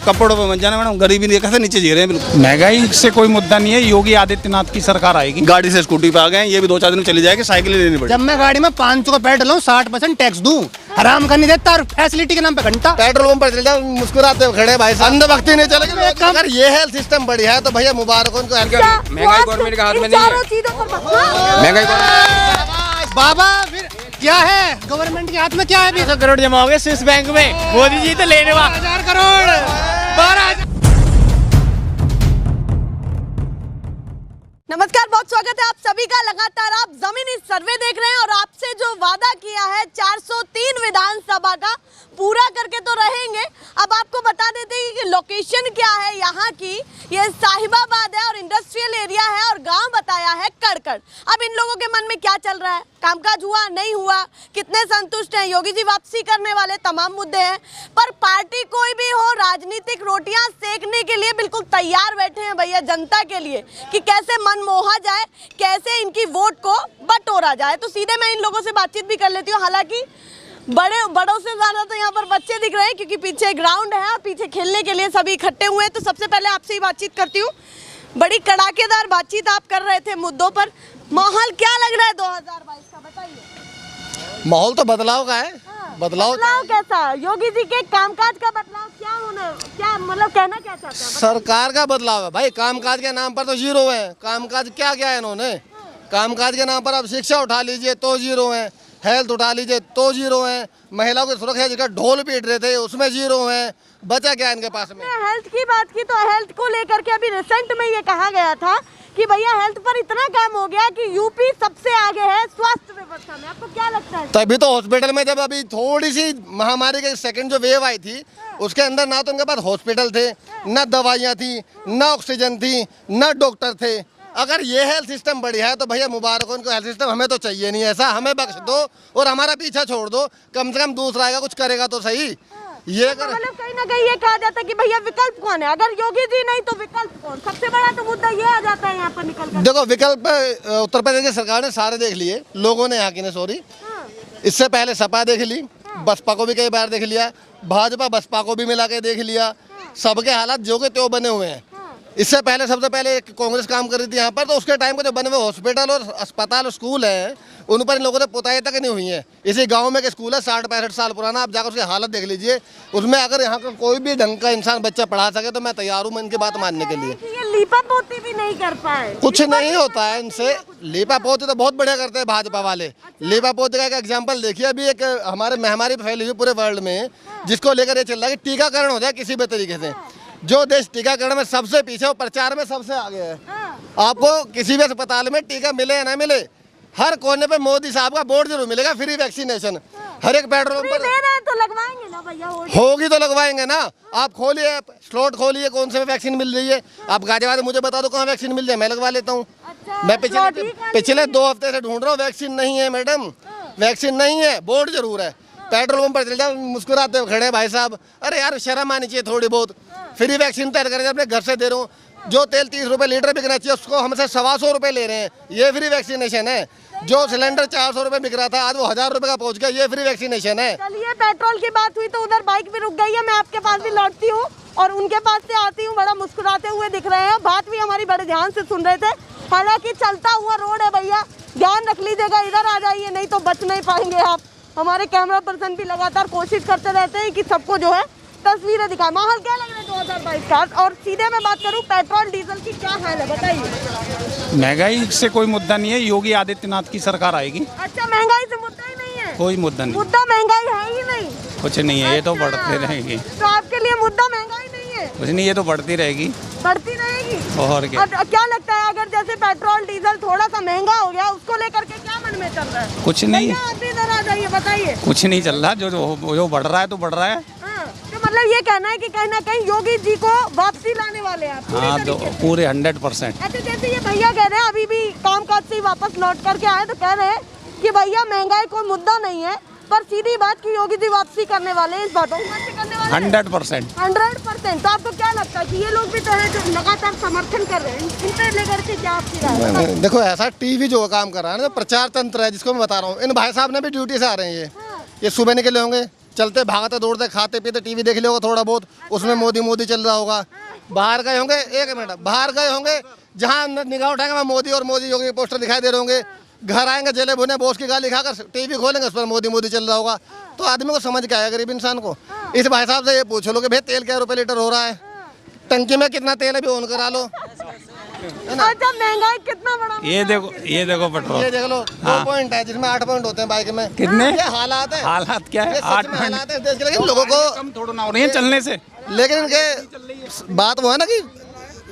कपड़ों पे मत जाना मैडम, गरीबी नहीं कैसे नीचे जी रहे हैं बिल्कुल। महंगाई से कोई मुद्दा नहीं है, योगी आदित्यनाथ की सरकार आएगी। गाड़ी से स्कूटी पे आ गए हैं, ये भी 2-4 दिन में चली जाएगी, साइकिल लेनी पड़ेगी। जब मैं गाड़ी में 500 का पेट्रोल लूं 60% टैक्स दूं, आराम का नहीं देता और फैसिलिटी के नाम पे घंटा। पेट्रोल पंप पर चल जाओ मुस्कुराते हुए खड़े भाई साहब, अंधभक्ति नहीं चलेगी। अगर ये हेल्थ सिस्टम बढ़िया है तो भैया मुबारक उनको। महंगाई गवर्नमेंट के हाथ में नहीं है। महंगाई बाबा फिर क्या है गवर्नमेंट के हाथ में, क्या है? 200 करोड़ जमा हो गए स्विस बैंक में, मोदी जी तो लेने वाले 1000 करोड़ 12,000। नमस्कार, बहुत स्वागत है आप सभी का। लगातार आप जमीनी सर्वे देख रहे हैं और आपसे जो वादा किया है 403 विधानसभा का पूरा करके तो रहेंगे। अब आपको बता देते हैं कि लोकेशन क्या है यहाँ की। ये साहिबाबाद है और इंडस्ट्रियल एरिया है और गांव बताया है कड़कड़। अब इन लोगों के मन में क्या चल रहा है, कामकाज हुआ नहीं हुआ, कितने संतुष्ट हैं, योगी जी वापसी करने वाले, तमाम मुद्दे हैं। पर पार्टी कोई भी हो, राजनीतिक रोटियां सेकने के लिए बिल्कुल तैयार बैठे हैं भैया जनता के लिए कि कैसे मन मोहा जाए, कैसे इनकी वोट को बटोरा जाए। तो सीधे मैं इन लोगों से बातचीत भी कर लेती हूँ। हालांकि बड़ों से ज्यादा तो यहाँ पर बच्चे दिख रहे हैं क्योंकि पीछे ग्राउंड है और पीछे खेलने के लिए सभी इकट्ठे हुए हैं। तो सबसे पहले आपसे ही बातचीत करती हूँ। बड़ी कड़ाकेदार बातचीत आप कर रहे थे मुद्दों पर, माहौल क्या लग रहा है 2022 का, बताइए। माहौल तो बदलाव का है। बदलाव कैसा, योगी जी के कामकाज का बदलाव क्या होना, क्या मतलब कहना क्या चाहते हैं? सरकार का बदलाव है भाई। कामकाज के नाम पर तो जीरो है। कामकाज क्या क्या है इन्होंने, कामकाज के नाम पर आप शिक्षा उठा लीजिए तो जीरो है, हेल्थ उठा लीजिए तो जीरो है, महिलाओं की सुरक्षा जिसका ढोल पीट रहे थे उसमें जीरो है, बचा क्या इनके पास में। हेल्थ की बात की तो हेल्थ को लेकर के अभी रिसेंट में ये कहा गया था कि भैया हेल्थ पर इतना काम हो गया कि यूपी सबसे आगे है स्वास्थ्य व्यवस्था में। आपको क्या लगता है? तभी तो हॉस्पिटल में जब अभी थोड़ी सी महामारी के सेकंड जो वेव आई थी उसके अंदर ना तो उनके पास हॉस्पिटल थे, ना दवाइयाँ थी, ना ऑक्सीजन थी, ना डॉक्टर थे। अगर ये हेल्थ सिस्टम बढ़िया है तो भैया मुबारक उनको। हेल्थ सिस्टम हमें तो चाहिए नहीं ऐसा, हमें बख्श दो और हमारा पीछा छोड़ दो। कम से कम दूसरा आएगा कुछ करेगा तो सही। ये तो मतलब कहीं ना कहीं ये कहा जाता है कि भैया विकल्प कौन है, अगर योगी जी नहीं तो विकल्प कौन? सबसे बड़ा तो मुद्दा ये आ जाता है यहाँ पर निकल कर। देखो विकल्प उत्तर प्रदेश की सरकार ने सारे देख लिए, लोगों ने यहाँ की ने सॉरी। इससे पहले सपा देख ली, बसपा को भी कई बार देख लिया, भाजपा बसपा को भी मिला के देख लिया। सबके हालात जो के त्यों बने हुए हैं। इससे पहले सबसे पहले कांग्रेस काम कर रही थी यहाँ पर, तो उसके टाइम को जो बने हुए हॉस्पिटल और अस्पताल और स्कूल हैं उन पर इन लोगों ने पुताई तक नहीं हुई है। इसी गांव में एक स्कूल है 60-65 साल पुराना, आप जाकर उसकी हालत देख लीजिए। उसमें अगर यहाँ का कोई भी ढंग का इंसान बच्चा पढ़ा सके तो मैं तैयार हूँ इनकी बात मानने के लिए। ये लीपा पोती भी नहीं कर पाए, कुछ नहीं होता है इनसे। लीपा पोती तो बहुत बढ़िया करते हैं भाजपा वाले। लीपा पोती का एक एग्जाम्पल देखिए, अभी एक हमारे महामारी फैली हुई पूरे वर्ल्ड में जिसको लेकर ये चल रहा है कि टीकाकरण हो जाए किसी भी तरीके से। जो देश टीकाकरण में सबसे पीछे और प्रचार में सबसे आगे है। आपको किसी भी अस्पताल में टीका मिले या ना मिले, हर कोने पे मोदी साहब का बोर्ड जरूर मिलेगा, फ्री वैक्सीनेशन। हर एक पेट्रोल पंप पर तो लगवाएंगे ना भैया, होगी तो लगवाएंगे ना। आप खोलिए स्लॉट खोलिए, कौन से में वैक्सीन मिल रही है। आप गाजियाबाद मुझे बता दो कहाँ वैक्सीन मिल जाए, मैं लगवा लेता हूँ। मैं पिछले 2 हफ्ते से ढूंढ रहा हूँ, वैक्सीन नहीं है मैडम, वैक्सीन नहीं है। बोर्ड जरूर है। पेट्रोल पंप पर चल जाओ मुस्कुराते हुए खड़े भाई साहब, अरे यार शर्म आनी चाहिए थोड़ी बहुत। फ्री वैक्सीन तैयार करें, अपने घर से दे रहा हूँ। जो तेल 30 रुपये लीटर बिकना चाहिए उसको हमसे 125 रुपये ले रहे हैं, ये फ्री वैक्सीनेशन है। जो सिलेंडर 400 रुपये बिक रहा था आज वो 1000 रुपये का पहुँच गया, ये फ्री वैक्सीनेशन है। चलिए पेट्रोल की बात हुई तो उधर बाइक भी रुक गई है, मैं आपके पास भी लौटती हूँ और उनके पास से आती हूँ। बड़ा मुस्कुराते हुए दिख रहे हैं, बात भी हमारी बड़े ध्यान से सुन रहे थे। हालांकि चलता हुआ रोड है भैया, ध्यान रख लीजिएगा, इधर आ जाइए नहीं तो बच नहीं पाएंगे आप। हमारे कैमरा पर्सन भी लगातार कोशिश करते रहते हैं कि सबको जो है तस्वीरें दिखाएं। माहौल क्या लग रहा है 2022 का? और सीधे मैं बात करूं पेट्रोल डीजल की, क्या हाल है बताइए। महंगाई से कोई मुद्दा नहीं है, योगी आदित्यनाथ की सरकार आएगी। अच्छा, महंगाई से मुद्दा ही नहीं है? कोई मुद्दा नहीं, मुद्दा महंगाई है ही नहीं, कुछ नहीं है। ये तो बढ़ते रहेगी। तो आपके लिए मुद्दा महंगाई नहीं है? कुछ नहीं, ये तो बढ़ती रहेगी। बढ़ती रहेगी और क्या? क्या लगता है अगर जैसे पेट्रोल डीजल थोड़ा सा महंगा हो गया उसको लेकर के क्या मन में चल रहा है? कुछ नहीं, आप भी इधर आ जाइए बताइए। कुछ नहीं चल रहा, जो बढ़ रहा है तो बढ़ रहा है। तो मतलब ये कहना है कि कहीं ना कहीं योगी जी को वापसी लाने वाले हैं आप? हाँ, पूरे 100%। अच्छा, जैसे ये भैया कह रहे हैं अभी भी कामकाज से ही वापस लौट करके आए तो कह रहे हैं कि भैया महंगाई कोई मुद्दा नहीं है, पर सीधी बात की योगी जी वापसी करने वाले हैं, इस बातों को करने वाले 100%। 100%। तो आपको क्या लगता है कि ये लोग भी तो है जो लगातार समर्थन कर रहे हैं, इनसे लेकर के क्या आपकी राय है? देखो ऐसा टीवी जो काम कर रहा है ना, प्रचार तंत्र है जिसको मैं बता रहा हूँ। इन भाई साहब ने भी ड्यूटी से आ रहे हैं, ये सुबह निकले होंगे, चलते भागते दौड़ते खाते पीते टीवी देख लिया होगा थोड़ा बहुत, उसमें मोदी मोदी चल रहा होगा। बाहर गए होंगे, एक मिनट, बाहर गए होंगे जहाँ निगाह उठाएंगे वहाँ मोदी और मोदी योगी के पोस्टर दिखाई दे रहे होंगे। घर आएंगे जले भुने बॉस की गाली खाकर टीवी खोलेंगे, उस पर मोदी मोदी चल रहा होगा। तो आदमी को समझ के आया, गरीब इंसान को। इस भाई साहब से ये पूछो लो कि भाई तेल क्या रुपए लीटर हो रहा है, टंकी में कितना तेल है भी ऑन करा लो। अच्छा, महंगाई कितना बड़ा, ये देखो पेट्रोल, ये देख लो 2 पॉइंट है जिसमें 8 पॉइंट होते हैं बाइक में। कितने? ये हालात है, हालात क्या है? ये सच 8 में हालात है देश के। लेकिन लोगों को कम थोड़ा ना हो रही है चलने से। लेकिन इनके बात वो है ना कि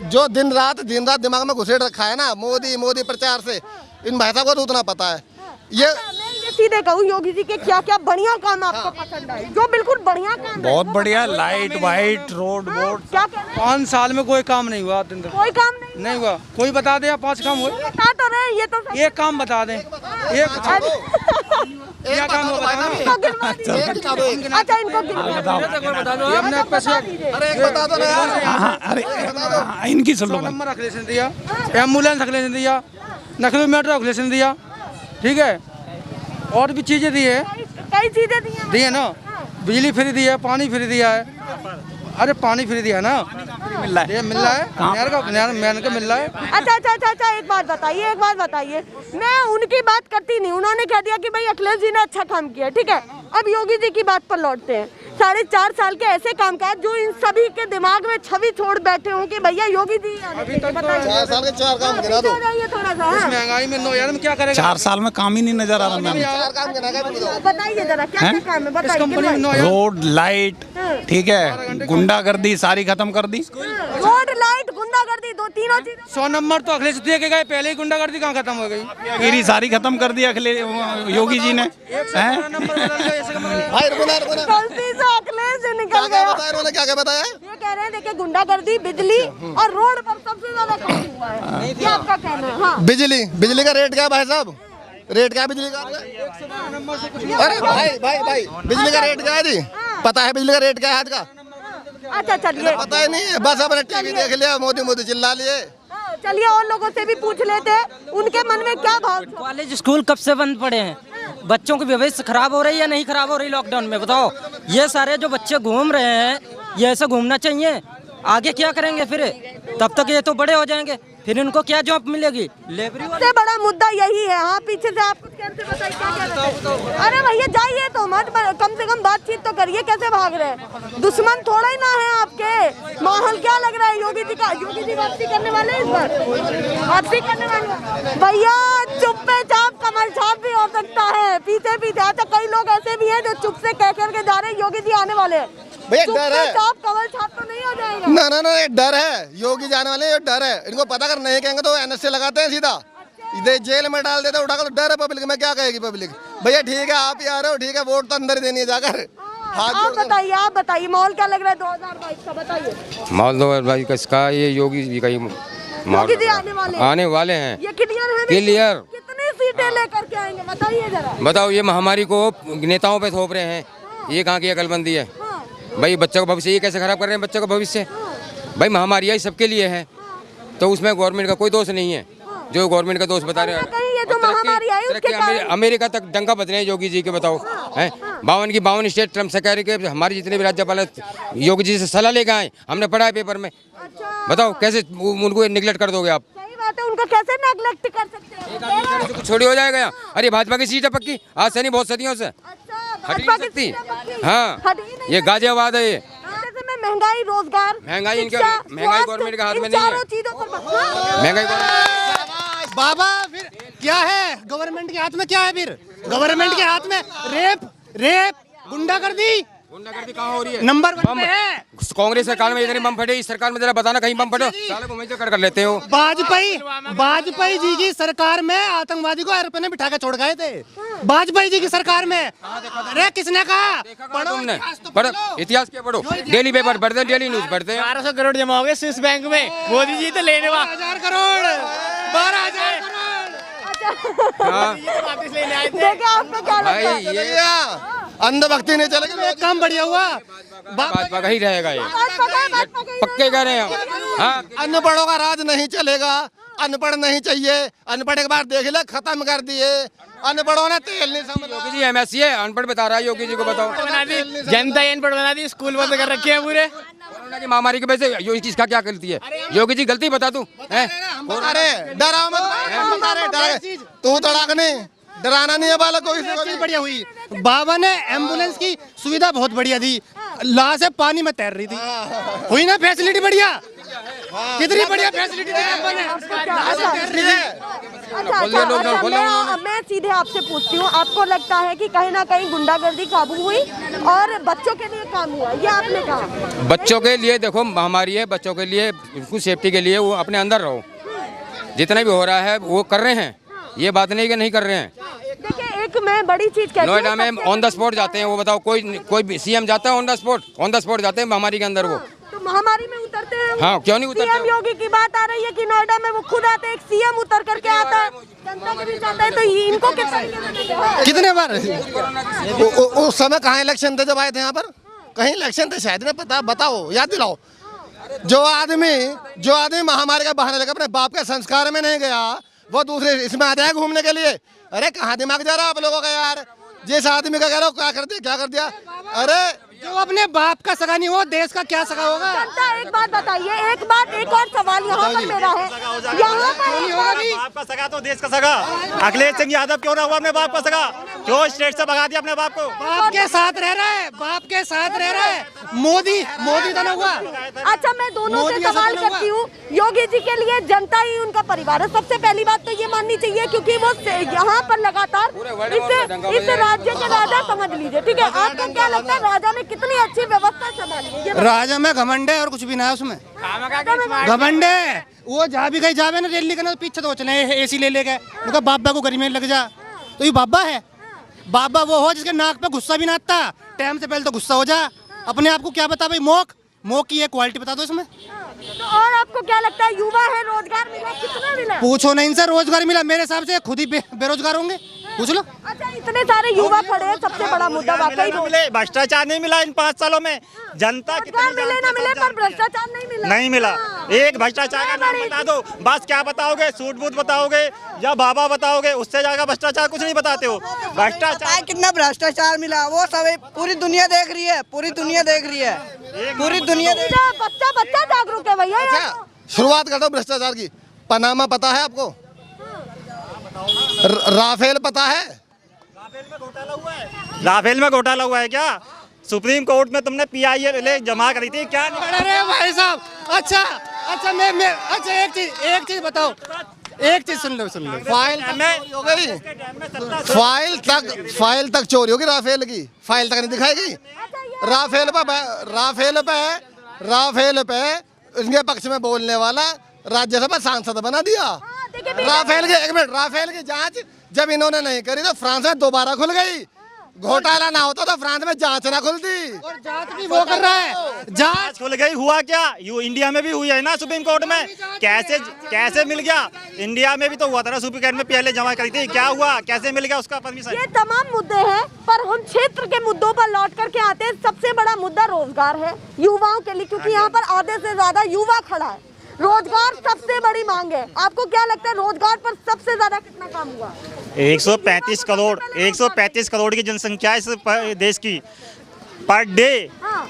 जो दिन रात दिमाग में घुसेड़ रखा है ना मोदी मोदी प्रचार से, इन भाई साहब को तो उतना पता है। ये मैं सीधे कहूँ, योगी जी के क्या क्या बढ़िया काम आपको पसंद आए, जो बिल्कुल बढ़िया काम है? बहुत बढ़िया, लाइट वाइट रोड बोर्ड। क्या कह रहे हैं? 5 साल में कोई काम नहीं हुआ। कोई काम नहीं हुआ। कोई बता दे 5 काम हुए। बता तो रहे, ये तो एक काम बता दें। एक क्या काम हुआ बता इनको गिनवा दीजिए। अच्छा, इनको गिनवा दीजिए। अपने पैसे अरे एक बता दो ना यार। अरे इनकी सुन लो बात। नंबर रखलेशन दिया, एम्बुलेंस रखलेशन दिया, नकली मेट्रो रखलेशन दिया, ठीक है, और भी चीजें दी है, कई चीजें दी हैं ना। बिजली फ्री दी है, पानी फ्री दिया है। अरे पानी फ्री दिया ना, मिल रहा है। ये मिल रहा है, मैन का मिल रहा है। अच्छा, एक बात बताइए, मैं उनकी बात करती नहीं, उन्होंने कह दिया कि भाई अखिलेश जी ने अच्छा काम किया, ठीक है। अब योगी जी की बात पर लौटते हैं। 4.5 साल के ऐसे कामकाज जो इन सभी के दिमाग में छवि छोड़ बैठे हों कि भैया योगी जी आने चाहिए। बताइए 4 साल के 4 काम गिना दो। थोड़ा सा महंगाई में 9 यार में क्या करेगा? 4 साल में काम ही नहीं नजर आ रहा मैम। 4 काम गिना के बताइए जरा, क्या क्या काम है बताइए। रोड लाइट, ठीक है, गुंडागर्दी सारी खत्म कर दी। रोड लाइट गुंडागर्दी, 2-3 चीजें। 100 नंबर तो अखिलेश दे के गए, पहले ही गुंडागर्दी कहाँ खत्म हो गई? गिरी सारी खत्म कर दी अखिलेश योगी जी ने। भाई रुको ना गलती से अखिलेश जी निकल क्या गया। बताया इन्होंने, क्या बताया? ये कह रहे हैं देखिए, गुंडागर्दी, बिजली और रोड पर सबसे ज्यादा काम हुआ है, ये आपका कहना है। हाँ, बिजली का रेट क्या है भाई साहब? रेट क्या है बिजली का? अरे भाई बिजली का रेट क्या है जी? पता है बिजली का रेट क्या है आज का? अच्छा चलिए, पता ही नहीं है, बस अपने टीवी देख लिया, मोदी मोदी चिल्ला लिए। चलिए और लोगों से भी पूछ लेते हैं, उनके मन में क्या भाव। कॉलेज स्कूल कब से बंद पड़े हैं? बच्चों की भविष्य खराब हो रही है या नहीं खराब हो रही लॉकडाउन में? बताओ। ये सारे जो बच्चे घूम रहे हैं, ये ऐसे घूमना चाहिए? आगे क्या करेंगे फिर? तब तक ये तो बड़े हो जाएंगे, फिर इनको क्या जॉब मिलेगी? लेबरी सबसे बड़ा मुद्दा यही है। हाँ, पीछे से आप कुछ कहते बताइए, क्या कह रहे थे? अरे भैया जाइए तो मत, कम से कम बातचीत तो करिए। कैसे भाग रहे हैं? दुश्मन थोड़ा ही ना है आपके। माहौल क्या लग रहा है योगी जी का? योगी जी वापसी करने वाले इस बार? वापसी करने वाले भैया, चुप्पे चाप कमर छाप भी हो सकता है पीछे पीछे। अच्छा, कई लोग ऐसे भी हैं जो चुप से कह करके जा रहे हैं योगी जी आने वाले हैं। भैया डर है, चाप कमर छाप तो नहीं हो जाएगा? ना ये डर है, योगी जाने वाले, ये डर है इनको। पता कर नहीं कहेंगे तो NS से लगाते हैं सीधा, इधर जेल में डाल देते उठाकर। तो डर है पब्लिक में, क्या कहेगी पब्लिक? भैया ठीक है आप ही आ रहे हो, ठीक है, वोट तो अंदर ही देनी है जाकर। आप बताइए माहौल क्या लग रहा है 2022 का? बताइए माहौल 2022 का इसका, ये योगी जी का ही योगी जी आने वाले हैं। ये क्लियर है? क्लियर। कितनी सीटें लेकर के आएंगे बताइए जरा। बताओ, ये महामारी को नेताओं पे थोप रहे हैं, ये कहाँ की अकलमंदी है? भाई बच्चों का भविष्य ये कैसे खराब कर रहे हैं? बच्चों का भविष्य भाई महामारी आई सबके लिए है, तो उसमें गवर्नमेंट का कोई दोष नहीं है। जो गवर्नमेंट का दोष बता रहे हैं, ये जो महामारी आई उसके कारण अमेरिका तक डंका बज रहे हैं योगी जी के। बताओ हैं 52 स्टेट ट्रम्प सरकार के, हमारे जितने भी राज्यपाल योगी जी से सलाह लेके आए, हमने पढ़ा है पेपर में। बताओ कैसे उनको निगलेक्ट कर दोगे आप? सही बात है, उनको कैसे नेगलेक्ट कर सकते हैं? कुछ छोड़ी हो जाएगा। अरे भाजपा की सीट है पक्की, आज से नहीं बहुत सदियों से हट नहीं सकती। हाँ, ये गाजियाबाद है। ये महंगाई, रोजगार, महंगाई गवर्नमेंट के हाथ में नहीं है। महंगाई बाबा फिर क्या है? गवर्नमेंट के हाथ में क्या है? फिर गवर्नमेंट के हाथ में रेप गुंडागर्दी कहाँ हो रही है? नंबर 1 पे है। कांग्रेस सरकार में इतने बम फटे, इस सरकार में जरा बताना कहीं बम फटे? साले को वहीं से कर लेते हो। वाजपेयी जी की सरकार में आतंकवादी को एयरप्लेन में बिठा के छोड़ गए थे। वाजपेयी जी की सरकार में। अरे किसने कहा? तुमने पढ़ो, इतिहास क्या पढ़ो, डेली पेपर पढ़ते हैं, डेली न्यूज पढ़ते हैं। 1200 करोड़ जमा हो गए स्विस बैंक में, मोदी जी तो लेने 12,000 करोड़ 12,000 करोड़ वापस लेने आए थे। देखिए आपको क्या लगता है? भैया अंधभक्ति नहीं चलेगी, काम बढ़िया हुआ। भाजपा का ही रहेगा ये, पक्के कह रहे हैं। हाँ, अनपढ़ों का राज नहीं चलेगा, अनपढ़ नहीं चाहिए। अनपढ़ एक बार देख ले, खत्म कर दिए। अनपढ़ों ने तेल नहीं समझा। योगी जी MSc है, अनपढ़ बता रहा है योगी जी को, बताओ। जनता अनपढ़ बना दी, स्कूल बंद कर रखे हैं पूरे। कोरोना की महामारी की वजह से योगी इसका क्या गलती है? योगी जी गलती बता तू, हैं? अरे डरा मत, तू तड़ाक नहीं, डराना नहीं है बालक को। एक चीज बढ़िया हुई, बाबा ने एम्बुलेंस की सुविधा बहुत बढ़िया दी, लाश है पानी में तैर रही थी, हुई ना फैसिलिटी बढ़िया, कितनी बढ़िया फैसिलिटी दी बाबा ने, लाश तैर रही थी। अच्छा, मैं सीधे आपसे पूछती हूँ, आपको लगता है कि कहीं ना कहीं गुंडागर्दी काबू हुई और बच्चों के लिए काम हुआ, ये आपने कहा? बच्चों के लिए देखो महामारी है, बच्चों के लिए उनको सेफ्टी के लिए वो अपने अंदर रहो, जितना भी हो रहा है वो कर रहे हैं, ये बात नहीं कि नहीं कर रहे हैं। देखिए, एक मैं बड़ी चीज कहती हूँ, नोएडा में ऑन द स्पॉट जाते हैं, वो बताओ कोई CM जाता है ऑन द स्पॉट जाते हैं महामारी के अंदर वो। तो महामारी में उतरते हैं। हाँ, क्यों नहीं उतरते? सीएम योगी की बात आ रही है कि नोएडा में वो खुद आते हैं, एक CM उतर करके आता है, जनता के बीच आता है, तो इनको किस तरीके से कितने बार उस समय कहाँ इलेक्शन थे जब आए थे यहाँ पर? कहीं इलेक्शन थे शायद ना, पता बताओ, याद दिलाओ। जो आदमी महामारी का बहाना लेकर अपने बाप के संस्कार में नहीं गया, वो दूसरे इसमें आता है घूमने के लिए। अरे कहाँ दिमाग जा रहा है आप लोगों का यार? जिस आदमी का कह रहा हो क्या कर दिया, अरे जो अपने बाप का सगा नहीं हो, देश का क्या सगा होगा? जनता, एक बात बताइए, एक और सवाल यहाँ पर मेरा है, यहाँ पर बाप का सगा तो देश का सगा। अखिलेश सिंह यादव क्यों ना हुआ अपने बाप का सगा? क्यों स्टेट से भगा दिया अपने बाप को? बाप के साथ रह रहा है, बाप के साथ रह रहा है, मोदी तो ना हुआ। अच्छा, मैं दोनों से सवाल करती हूँ, योगी जी के लिए जनता ही उनका परिवार है, सबसे पहली बात तो ये माननी चाहिए, क्योंकि वो यहाँ पर लगातार इस राज्य के राजा समझ लीजिए, ठीक है? आपको क्या लगता है राजा ने कितनी अच्छी व्यवस्था संभाली है? राजा में घमंड है और कुछ भी ना है उसमें, घमंड है। वो जहाँ भी गई जावे ना रैली करना, तो पीछे तो चले AC ले गए, उनका बाबा को गर्मी में लग जा, तो ये बाबा है। बाबा वो हो जिसके नाक पे गुस्सा भी ना आता, टाइम से पहले तो गुस्सा हो जा। अपने आप को क्या बता भाई, मोक की एक क्वालिटी बता दो इसमें। तो और आपको क्या लगता है, युवा है, रोजगार मिला, कितना मिला? पूछो नहीं इनसे, रोजगार मिला मेरे हिसाब से खुद ही बेरोजगार होंगे, पूछ लो। अच्छा, इतने सारे युवा खड़े हैं, सबसे बड़ा मुद्दा वाकई भ्रष्टाचार नहीं मिला इन 5 सालों में। जनता मिले ना मिले, पर भ्रष्टाचार नहीं मिला। एक भ्रष्टाचार का नाम बता दो, बस क्या बताओगे? सूट बूट बताओगे या बाबा बताओगे? उससे ज्यादा भ्रष्टाचार कुछ नहीं बताते हो। भ्रष्टाचार, कितना भ्रष्टाचार मिला वो सब पूरी दुनिया देख रही है, पूरी दुनिया देख रही है। बच्चा जागरूक है भैया। अच्छा, शुरुआत करता हूँ भ्रष्टाचार की। पनामा पता है आपको? राफेल पता है? राफेल में घोटाला हुआ है क्या? सुप्रीम कोर्ट में तुमने PIL जमा करी थी क्या? अरे भाई साहब, अच्छा मैं अच्छा एक चीज बताओ, एक चीज सुन लो। फाइल तक चोरी होगी राफेल की, फाइल तक नहीं दिखाएगी। राफेल पे इनके पक्ष में बोलने वाला राज्यसभा सांसद बना दिया। राफेल की जांच जब इन्होंने नहीं करी तो फ्रांस में दोबारा खुल गई। घोटाला ना होता तो फ्रांस में जांच ना खुलती, और जांच भी वो कर रहा है। जांच खुल गई, हुआ क्या? इंडिया में भी हुई है ना सुप्रीम कोर्ट में। कैसे मिल गया? इंडिया में भी तो हुआ था ना, सुप्रीम कोर्ट में PIL जमा करी थी, क्या हुआ? कैसे मिल गया उसका परमिशन? ये तमाम मुद्दे हैं, पर हम क्षेत्र के मुद्दों पर लौट करके आते हैं। सबसे बड़ा मुद्दा रोजगार है युवाओं के लिए, क्योंकि यहाँ पर आधे से ज्यादा युवा खड़ा है। रोजगार सबसे बड़ी मांग है। आपको क्या लगता है रोजगार पर सबसे ज्यादा कितना काम हुआ? 135 करोड़ की जनसंख्या इस देश की, पर डे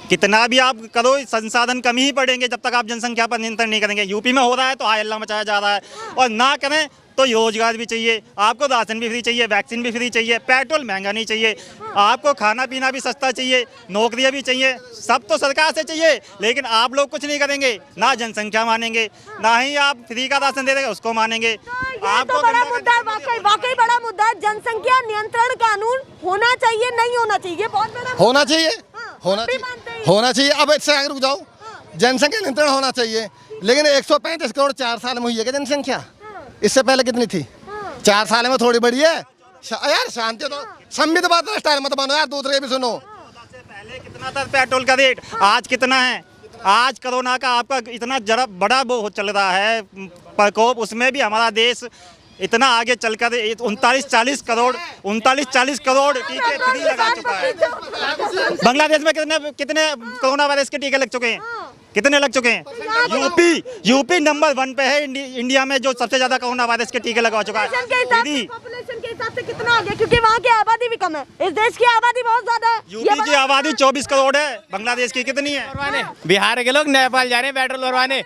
कितना भी आप करो संसाधन कम ही पड़ेंगे जब तक आप जनसंख्या पर नियंत्रण नहीं करेंगे। यूपी में हो रहा है तो हाय अल्लाह मचाया जा रहा है, और ना करें तो रोजगार भी चाहिए आपको, राशन भी फ्री चाहिए, वैक्सीन भी फ्री चाहिए, पेट्रोल महंगा नहीं चाहिए, आपको खाना पीना भी सस्ता चाहिए, नौकरियां भी चाहिए, सब तो सरकार से चाहिए। लेकिन आप लोग कुछ नहीं करेंगे, ना जनसंख्या मानेंगे, ना ही आप फ्री का राशन दे देंगे उसको मानेंगे। आपको तो बड़ा मुद्दा है, वाकई बड़ा मुद्दा है। जनसंख्या नियंत्रण कानून होना चाहिए, नहीं होना चाहिए? बहुत बड़ा होना चाहिए, होना चाहिए। अब इससे आगे रुक जाओ, जनसंख्या नियंत्रण होना चाहिए, लेकिन 135 करोड़ 4 साल में हुई है क्या जनसंख्या? इससे पहले कितनी थी? 4 साल में थोड़ी बढ़ी है यार। शांति तो संबित बात है, स्टाइल मत बनो यार, दूसरे भी सुनो। पहले कितना था पेट्रोल का रेट, आज कितना है? आज कोरोना का आपका इतना जरा बड़ा वो चल रहा है प्रकोप, उसमें भी हमारा देश इतना आगे चलकर 39-40 करोड़ टीके फ्री लगा चुका है। बांग्लादेश में कितने कोरोना वायरस के टीके लग चुके हैं? कितने लग चुके हैं? यूपी नंबर 1 पे है इंडिया में, जो सबसे ज्यादा कोरोना वायरस के टीके लगवा चुका है। पॉपुलेशन के हिसाब से कितना आगे, क्योंकि वहाँ की आबादी भी कम है, इस देश की आबादी बहुत ज्यादा है। यूपी की आबादी 24 करोड़ है, बांग्लादेश की कितनी है? बिहार के लोग नेपाल जा रहे हैं पेट्रोल भरवाने।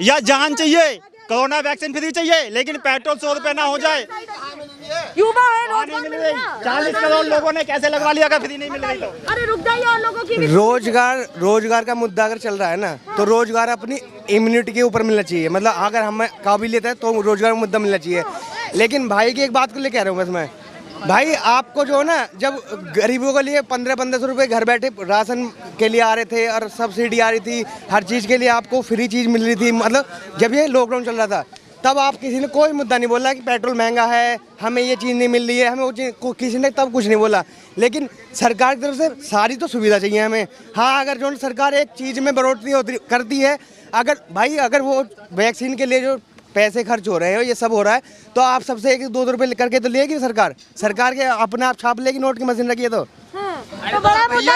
या जान चाहिए, कोरोना वैक्सीन फ्री चाहिए, लेकिन पेट्रोल 100 रुपए ना हो जाए। युवा है, रोजगार मिल रहा है। 40 करोड़ लोगों ने कैसे लगवा लिया अगर फ्री नहीं मिल रही तो? अरे रुक जाइए, और लोगों की भी रोजगार का मुद्दा अगर चल रहा है ना, तो रोजगार अपनी इम्यूनिटी के ऊपर मिलना चाहिए। मतलब अगर हमें काबिलियत है तो रोजगार का मुद्दा मिलना चाहिए। लेकिन भाई की एक बात को लेकर कह रहा हूँ बस मैं, भाई आपको जो है ना, जब गरीबों के लिए 1500 रुपये घर बैठे राशन के लिए आ रहे थे और सब्सिडी आ रही थी, हर चीज़ के लिए आपको फ्री चीज़ मिल रही थी, मतलब जब ये लॉकडाउन चल रहा था तब आप किसी ने कोई मुद्दा नहीं बोला कि पेट्रोल महंगा है, हमें ये चीज़ नहीं मिल रही है, हमें वो चीज़ किसी ने तब कुछ नहीं बोला। लेकिन सरकार की तरफ से सारी तो सुविधा चाहिए हमें। हाँ, अगर जो सरकार एक चीज़ में बढ़ोतरी करती है, अगर वो वैक्सीन के लिए जो पैसे खर्च हो रहे हैं, ये सब हो रहा है, तो आप सबसे 1-2 रुपए करके तो लेगी सरकार के अपने आप छाप लेगी नोट की मशीन रखी है तो। तो बड़ा मुद्दा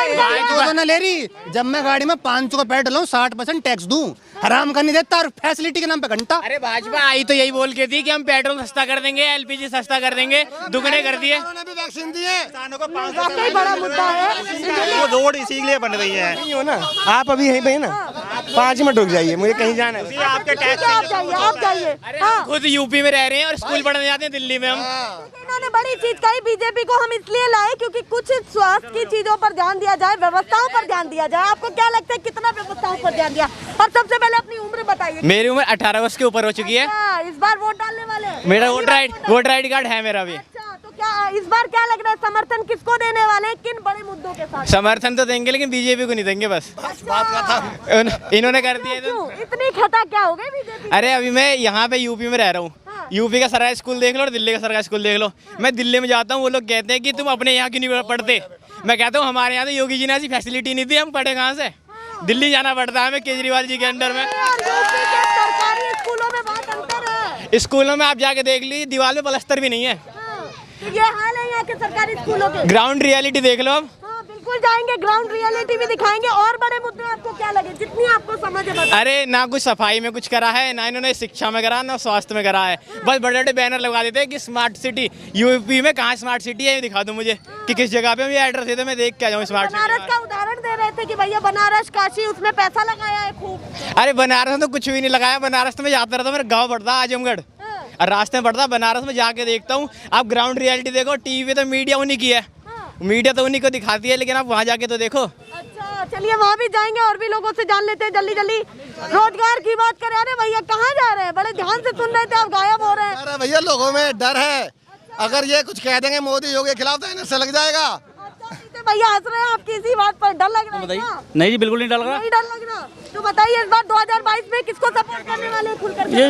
तो ना ले रही, जब मैं गाड़ी में 500 का पेट्रोल लूं 60% टैक्स दूं, हराम का नहीं देता, और फैसिलिटी के नाम पे घंटा। अरे भाजपा आई तो यही बोल के थी कि हम पेट्रोल सस्ता कर देंगे, एलपीजी सस्ता कर देंगे, दुगने कर दिए। वैक्सीन दिए, वाकई बड़ा मुद्दा है। वो रोड इसी लिए बन रही है। नहीं हो ना, आप अभी यहीं पे ना 5 मिनट रुक जाइए, मुझे कहीं जाना है। आपके टैक्स आप जाइए। खुद यूपी में रह रहे हैं और स्कूल पढ़ने जाते हैं दिल्ली में हम। इन्होंने बड़ी चीज कही, बीजेपी को हम इसलिए लाए क्योंकि कुछ स्वास्थ्य की चीजों पर ध्यान दिया जाए, व्यवस्थाओं पर ध्यान दिया जाए। आपको क्या लगता है कितना व्यवस्थाओं पर ध्यान दिया? और सबसे पहले अपनी उम्र बताइए। मेरी उम्र 18 वर्ष के ऊपर हो चुकी है। इस बार वोट डालने वाले हैं? मेरा वोटर आई कार्ड है मेरा भी। अच्छा, तो क्या इस बार क्या लग रहा है, समर्थन किसको देने वाले हैं, किन बड़े मुद्दों के साथ? समर्थन तो देंगे लेकिन बीजेपी को नहीं देंगे बस। इन्होंने कर दिया तो। इतनी खता क्या हो गई बीजेपी? अरे अभी मैं यहाँ पे यूपी में रह रहा हूँ, यूपी का सरकारी स्कूल देख लो और दिल्ली का सरकारी स्कूल देख लो। मैं दिल्ली में जाता हूँ, वो लोग कहते हैं कि तुम अपने यहाँ क्यों नहीं पढ़ते। मैं कहता हूँ हमारे यहाँ तो योगी जी ने ऐसी फैसिलिटी नहीं दी, हम पढ़े कहाँ से? दिल्ली जाना पड़ता है हमें केजरीवाल जी के अंडर में। सरकारी स्कूलों में बहुत अंतर है। स्कूलों में आप जाके देख ली, दीवार में प्लास्टर भी नहीं है। ये हाल है यहाँ के सरकारी स्कूलों के। ग्राउंड रियलिटी देख लो आप। बिल्कुल जाएंगे, ग्राउंड रियलिटी भी दिखाएंगे। और बड़े मुद्दे आपको क्या लगे, जितनी आपको समझ है बताइए। अरे ना कुछ सफाई में कुछ करा है, ना इन्होंने शिक्षा में करा, ना स्वास्थ्य में करा है। बस बड़े बड़े बैनर लगा देते हैं कि स्मार्ट सिटी। यूपी में कहाँ स्मार्ट सिटी है, ये दिखा दो मुझे कि किस जगह पे। ये एड्रेस है तो मैं देख के आ जाऊँ स्मार्ट सिटी। बनारस का उदाहरण दे रहे थे कि भैया बनारस काशी, उसमें पैसा लगाया है खूब। अरे बनारस में तो कुछ भी नहीं लगाया। बनारस तो मैं जाता रहता हूँ, मेरा गाँव पड़ता है आजमगढ़ और रास्ते में पड़ता है। बनारस में जाके देखता हूँ। आप ग्राउंड रियलिटी देखो, टीवी पे तो मीडिया उन्हीं की है, मीडिया तो उन्हीं को दिखाती है, लेकिन आप वहाँ जाके तो देखो। अच्छा चलिए, वहाँ भी जाएंगे और भी लोगों से जान लेते हैं जल्दी जल्दी। रोजगार की बात करें। अरे भैया कहाँ जा रहे हैं? बड़े ध्यान से सुन रहे थे, आप गायब हो रहे हैं। अरे भैया लोगों में डर है, अगर ये कुछ कह देंगे मोदी योगी के खिलाफ तो इन्हें से लग जाएगा। भैया हंस रहे हैं आपकी इसी बात पर, डर लग रहा है? नहीं जी, बिल्कुल नहीं डर रहा। नहीं डर लग रहा। तो बताइए इस बार 2022 में किसको सपोर्ट करने वाले, खुलकर ये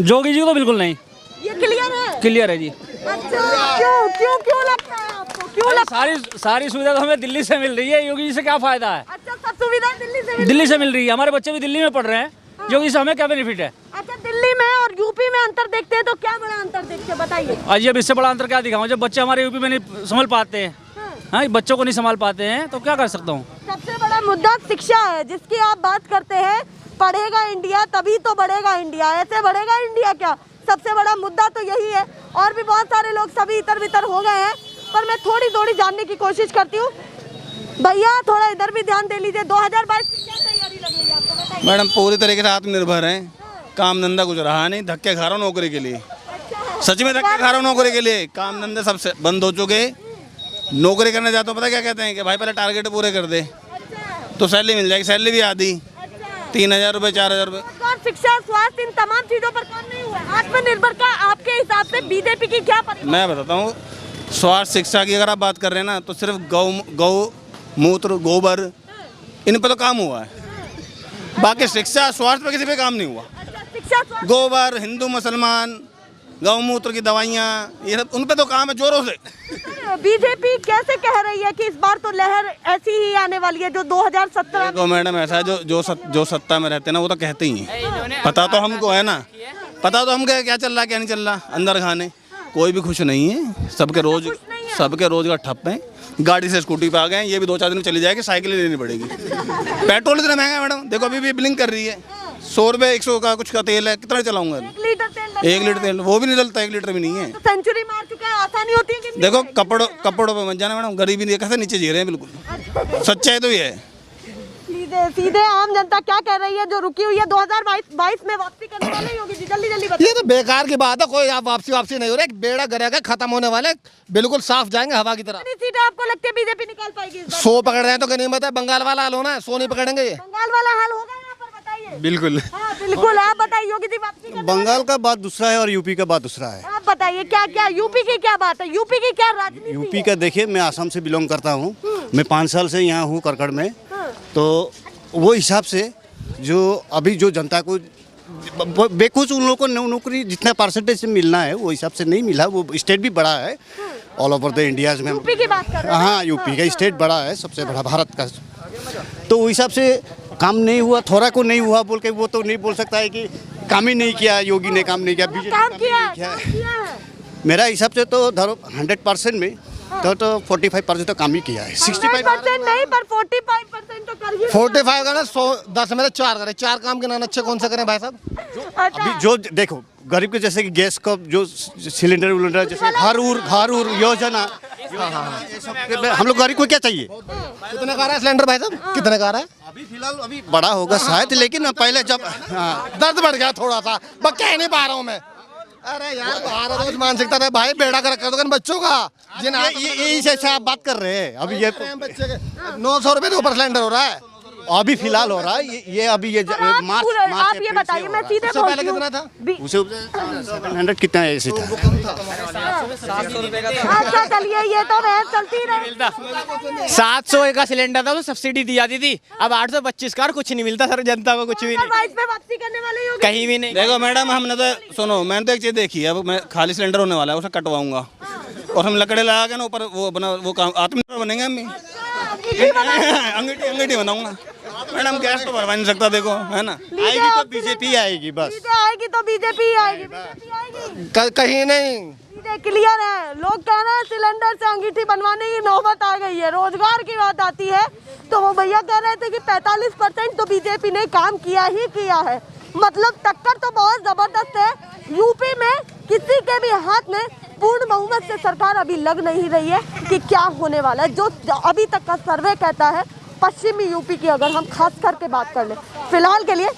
योगी जी को तो बिल्कुल नहीं। ये क्लियर है? क्लियर है जी। अच्छा, क्यों लगता है आपको? क्यों लगता है? सारी सुविधा तो हमें दिल्ली से मिल रही है, योगी जी से क्या फायदा है? अच्छा, सब सुविधा दिल्ली से मिल रही है। हमारे बच्चे भी दिल्ली में पढ़ रहे हैं, योगी से हमें क्या बेनिफिट है? अच्छा, दिल्ली में और यूपी में अंतर देखते हैं तो क्या बड़ा अंतर देखते हैं, बताइए। आज अब इससे बड़ा अंतर क्या दिखाऊं, जब बच्चे हमारे यूपी में नहीं संभाल पाते हैं। हाँ, बच्चों को नहीं संभाल पाते हैं तो क्या कर सकता हूँ। सबसे बड़ा मुद्दा शिक्षा है, जिसकी आप बात करते हैं। पढ़ेगा इंडिया तभी तो बढ़ेगा इंडिया, ऐसे बढ़ेगा इंडिया क्या? सबसे बड़ा मुद्दा तो यही है। और भी बहुत सारे लोग सभी इतर बितर हो गए हैं, पर मैं थोड़ी जानने की कोशिश करती हूँ। भैया थोड़ा इधर भी ध्यान दे लीजिए। 2022 की क्या तैयारी लग रही है आपको, बताइए। मैडम पूरी तरीके से आत्मनिर्भर हैं, काम धंधा कुछ रहा नहीं, धक्के खा रहा हूँ नौकरी के लिए। सच में धक्के खा रहा हूँ नौकरी के लिए। काम धंधे सब बंद हो चुके। नौकरी करने जाता हूँ, पता क्या कहते हैं कि भाई पहले टारगेट पूरे कर दे तो सैलरी मिल जाएगी। सैलरी भी आधी 3000 रुपये 4000 रुपये। शिक्षा, स्वास्थ्य, इन तमाम चीजों पर काम नहीं हुआ। आत्मनिर्भर का आपके हिसाब से बीजेपी की क्या परिभाषा? मैं बताता हूँ, स्वास्थ्य शिक्षा की अगर आप बात कर रहे हैं ना, तो सिर्फ गौ मूत्र गोबर इन पर तो काम हुआ है। बाकी शिक्षा स्वास्थ्य पर किसी पे काम नहीं हुआ। शिक्षा, गोबर, हिंदू मुसलमान, गौमूत्र की दवाइयाँ, ये सब उन पे तो काम है जोरों से। बीजेपी कैसे कह रही है कि इस बार तो लहर ऐसी ही आने वाली है जो 2017 में? मैडम ऐसा है, जो सत्ता में रहते हैं ना वो तो कहते ही हैं। पता तो हमको है ना, पता तो हमको क्या चल रहा है क्या नहीं चल रहा अंदर खाने। कोई भी खुश नहीं है, सबके रोजगार ठप हैं। गाड़ी से स्कूटी पे आ गए हैं, ये भी 2-4 दिन में चली जाएगी, साइकिल लेनी पड़ेगी। पेट्रोल इतना महंगा है मैडम, देखो अभी भी बिलिंग कर रही है, 100 रुपये 100 का कुछ का तेल है, कितना चलाऊंगा? 1 लीटर तेल 1 लीटर तेल, वो भी नहीं डलता, 1 लीटर भी नहीं है। तो सेंचुरी मार चुका है, आसानी होती है कि देखो कपड़ों पे मत जाना मैडम, गरीबी नहीं कैसे नीचे जी रहे हैं बिल्कुल, सच्चाई तो ये है। सीधे आम जनता क्या कह रही है जो रुकी हुई है 2022 में वापसी करने वाले होगी? जल्दी ये तो बेकार की बात है, कोई आप वापसी नहीं हो रहा है, बेड़ा गरेगा खत्म होने वाले, बिल्कुल साफ जाएंगे हवा की तरह। सीटें आपको लगती है बीजेपी निकाल पाएगी? 100 पकड़ रहे हैं तो गनीमत है, बंगाल वाला हाल होना है, 100 नहीं पकड़ेंगे। ये बंगाल वाला हाल होगा यहाँ पर, बताइए। बिल्कुल बिल्कुल, आप बताइए योगी जी वापसी करने बंगाल का बात दूसरा है और यूपी का बात दूसरा है। आप बताइए क्या यूपी की क्या बात है, यूपी की क्या राजनीति? यूपी का देखिए, मैं आसाम से बिलोंग करता हूँ, मैं 5 साल से यहाँ हूँ करकड़ में, तो वो हिसाब से जो अभी जो जनता को बेकुछ उन लोगों को नौकरी जितना परसेंटेज से मिलना है वो हिसाब से नहीं मिला। वो स्टेट भी बड़ा है ऑल ओवर द इंडिया में, यूपी की बात कर रहे हैं? हाँ, यूपी का स्टेट बड़ा है, सबसे बड़ा भारत का, तो वो हिसाब से काम नहीं हुआ, थोड़ा को नहीं हुआ बोल के वो तो नहीं बोल सकता है कि काम ही नहीं किया, योगी ने काम नहीं किया, बीजेपी काम किया है। मेरा हिसाब से तो धरो 100% में तो 45% तो काम ही किया है। 65% नहीं पर 45% तो कर ही 45 का ना 10 में 4 करें, 4 काम के नाम अच्छे कौन सा करें भाई साहब? अभी जो देखो गरीब के जैसे कि गैस का जो सिलेंडर जैसे घर योजना, हम लोग गरीब को क्या चाहिए? कितने का रहा है सिलेंडर भाई साहब, कितने का रहा है? अभी फिलहाल अभी बड़ा होगा शायद, लेकिन पहले जब दर्द बढ़ गया थोड़ा सा, बस कह नहीं पा रहा हूँ मैं। अरे यार भारत रोज मानसिकता है भाई, बेड़ा कर रखा है बच्चों का, जिन ये से आप बात कर रहे हैं। अभी ये बच्चे के 900 रुपए के ऊपर सिलेंडर हो रहा है, अभी फिलहाल हो रहा है ये अभी ये मार्च आप ये बताइए, मैं सीधे पहले कितना था? उसे 700 कितना ऐसे था। अच्छा चलिए, ये तो बहस चलती रही। 700 का सिलेंडर था तो सब्सिडी दी जाती थी, अब 825 का कुछ नहीं मिलता सर, जनता को कुछ भी नहीं, पे वापसी करने वाले होगी? कहीं भी नहीं। देखो मैडम, हमने तो सुनो, मैंने तो एक चीज़ देखी है, अब मैं खाली सिलेंडर होने वाला है, उसे कटवाऊंगा और हम लकड़े लगा के ना ऊपर वो बना, वो काम आत्मनिर्भर बनेंगे हम। अंगीठी बनाऊंगा मैडम, गैस तो भरवा नहीं सकता, देखो है ना। आएगी तो बीजेपी आएगी, बस आएगी तो बीजेपी आएगी, कहीं नहीं। क्लियर है, लोग कह रहे हैं सिलेंडर से अंगीठी बनवाने की नौबत आ गई है। रोजगार की बात आती है तो वो भैया कह रहे थे कि 45% तो बीजेपी ने काम किया ही किया है। मतलब टक्कर तो बहुत जबरदस्त है। यूपी में किसी के भी हाथ में पूर्ण बहुमत से सरकार अभी लग नहीं रही है कि क्या होने वाला है। जो अभी तक का सर्वे कहता है, पश्चिमी यूपी की अगर हम खास करके बात कर लें फिलहाल के लिए